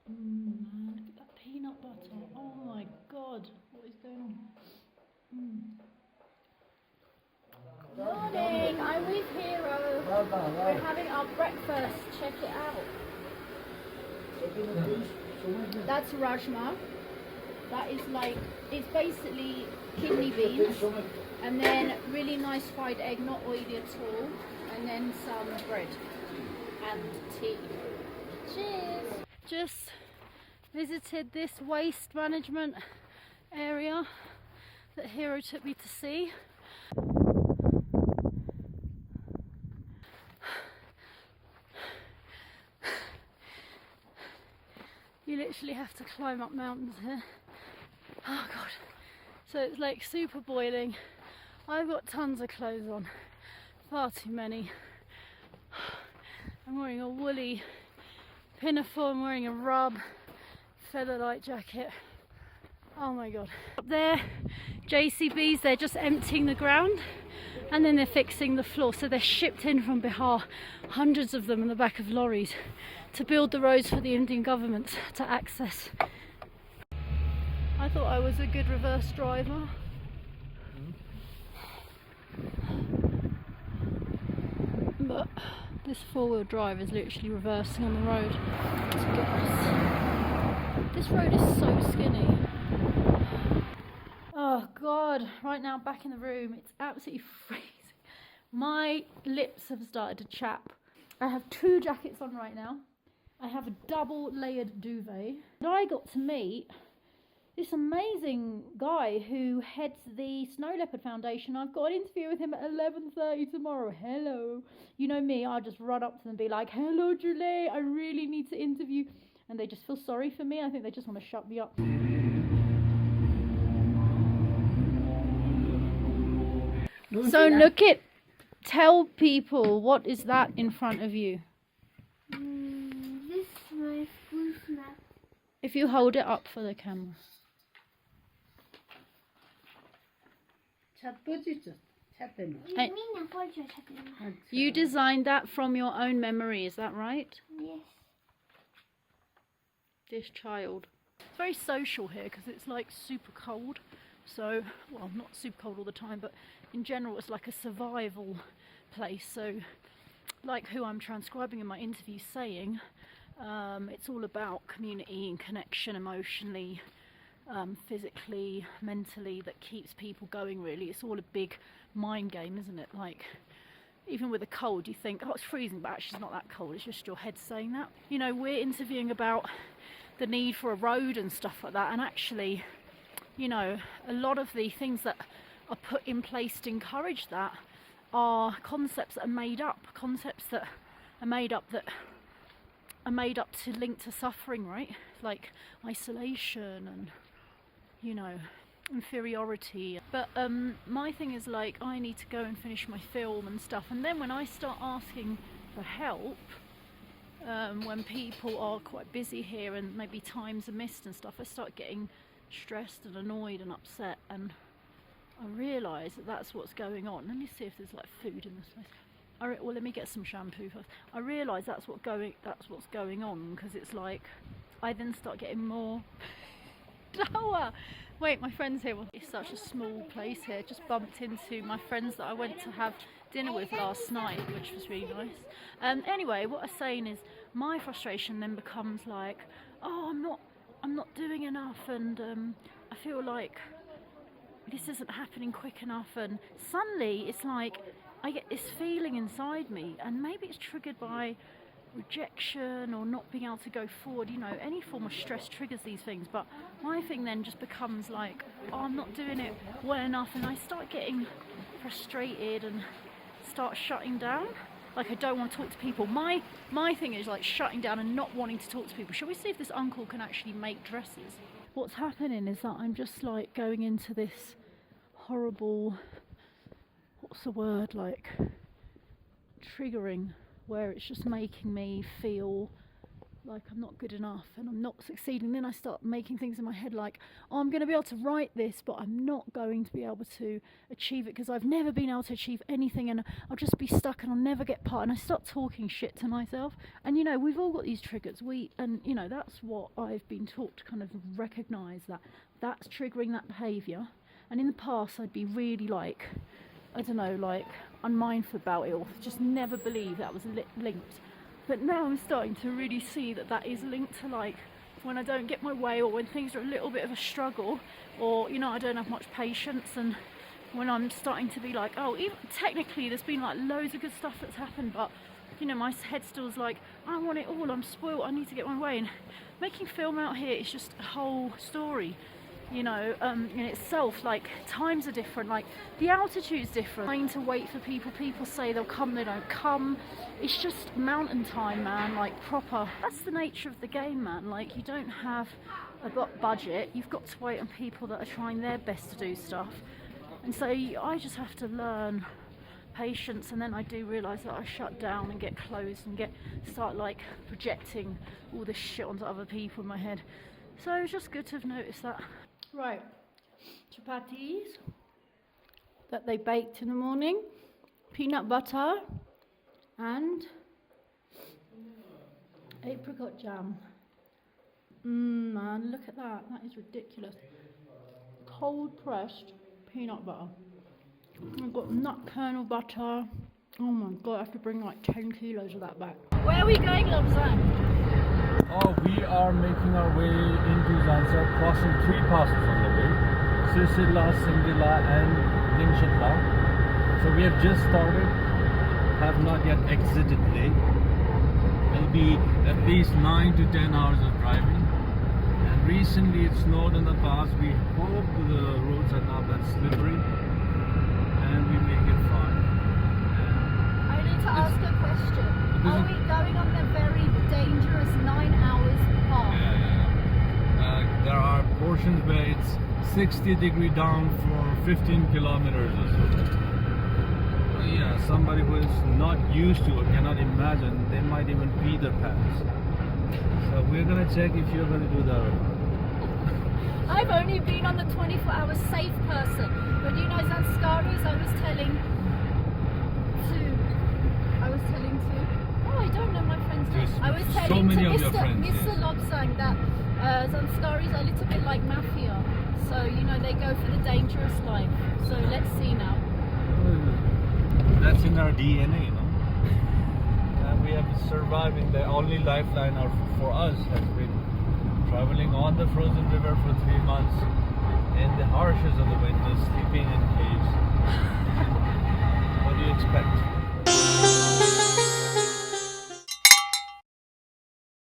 Man, look at that peanut butter. Oh my god, what is going on? Morning, I'm with Hero. We're having our breakfast. Check it out. That's rajma. That is like, it's basically kidney beans. And then really nice fried egg, not oily at all. And then some bread and tea. Cheers! Just visited this waste management area that Hero took me to see. You literally have to climb up mountains here. Oh god. So it's like super boiling. I've got tons of clothes on. Far too many. I'm wearing a woolly pinafore, I'm wearing a rub, feather light jacket. Oh my god. Up there, JCBs, they're just emptying the ground and then they're fixing the floor. So they're shipped in from Bihar, hundreds of them in the back of lorries, to build the roads for the Indian government to access. I thought I was a good reverse driver. But this four-wheel drive is literally reversing on the road to get us. This road is so skinny. Oh god, right now back in the room, it's absolutely freezing. My lips have started to chap. I have 2 jackets on right now. I have a double layered duvet. And I got to meet this amazing guy who heads the Snow Leopard Foundation. I've got an interview with him at 11:30 tomorrow. Hello. You know me, I'll just run up to them and be like, hello Julie, I really need to interview. And they just feel sorry for me. I think they just want to shut me up. So look it, tell people, what is that in front of you? This is my food map. If you hold it up for the camera. Hey, you designed that from your own memory, is that right? Yes. This child. It's very social here because it's like super cold. So, well, not super cold all the time, but in general it's like a survival place. So, like who I'm transcribing in my interview saying, it's all about community and connection emotionally, physically, mentally, that keeps people going really. It's all a big mind game, isn't it? Like, even with a cold, you think, oh, it's freezing, but actually it's not that cold, it's just your head saying that. You know, we're interviewing about the need for a road and stuff like that, and actually, you know, a lot of the things that are put in place to encourage that are concepts that are made up, to link to suffering, right? Like isolation and, you know, inferiority. But my thing is like, I need to go and finish my film and stuff, and then when I start asking for help, when people are quite busy here and maybe times are missed and stuff, I start getting stressed and annoyed and upset, and I realise that that's what's going on. Let me see if there's like food in this place. Well, let me get some shampoo first. I realise that's what's going on, because it's like I then start getting more flour. Wait, my friend's here. It's such a small place here. Just bumped into my friends that I went to have dinner with last night, which was really nice. Anyway, what I'm saying is my frustration then becomes like, oh, I'm not doing enough, and I feel like this isn't happening quick enough, and suddenly it's like I get this feeling inside me, and maybe it's triggered by rejection or not being able to go forward. You know, any form of stress triggers these things, but my thing then just becomes like, oh, I'm not doing it well enough, and I start getting frustrated and start shutting down. Like, I don't want to talk to people. My thing is like shutting down and not wanting to talk to people. Shall we see if this uncle can actually make dresses? What's happening is that I'm just like going into this horrible, what's the word, like triggering, where it's just making me feel like I'm not good enough and I'm not succeeding. Then I start making things in my head like, oh, I'm going to be able to write this, but I'm not going to be able to achieve it because I've never been able to achieve anything, and I'll just be stuck and I'll never get part. And I start talking shit to myself. And you know, we've all got these triggers. And you know, that's what I've been taught to kind of recognise, that that's triggering that behaviour. And in the past, I'd be really like, I don't know, like unmindful about it, or just never believe that was linked. But now I'm starting to really see that that is linked to, like, when I don't get my way, or when things are a little bit of a struggle, or, you know, I don't have much patience, and when I'm starting to be like, oh, even technically there's been like loads of good stuff that's happened, but, you know, my head still's like, I want it all, I'm spoiled, I need to get my way. And making film out here is just a whole story. You know, in itself, like, times are different, like, the altitude's different. Trying to wait for people say they'll come, they don't come. It's just mountain time, man, like, proper. That's the nature of the game, man. Like, you don't have a budget, you've got to wait on people that are trying their best to do stuff. And so I just have to learn patience, and then I do realise that I shut down and get closed and start like projecting all this shit onto other people in my head. So it's just good to have noticed that. Right, chapatis that they baked in the morning, peanut butter and apricot jam. Man, look at that, that is ridiculous. Cold pressed peanut butter. I've got nut kernel butter. Oh my god, I have to bring like 10 kilos of that back. Where are we going, Lobzang? Oh, we are making our way into Zanskar, crossing 3 passes on the way: Sisila, Singila and Lingshatla. So we have just started, have not yet exited lake. It'll be at least 9 to 10 hours of driving. And recently it snowed in the past. We hope the roads are not that slippery and we make it fine. I need to ask a question. Are we going on the very dangerous 9 hours path? Yeah. There are portions where it's 60-degree down for 15 kilometers or so. Yeah, somebody who is not used to or cannot imagine, they might even pee their pants. So we're gonna check if you're gonna do that or not. I've only been on the 24-hour safe person, but you know, Zanskaris, I was telling to, oh, I don't know my friend's name. I was telling to Mr. Lobzang that Zanskaris are a little bit like mafia. So, you know, they go for the dangerous life. So let's see now. That's in our DNA, you know. And we have been surviving. The only lifeline for us has been traveling on the frozen river for 3 months in the harshness of the winter, sleeping in caves. What do you expect?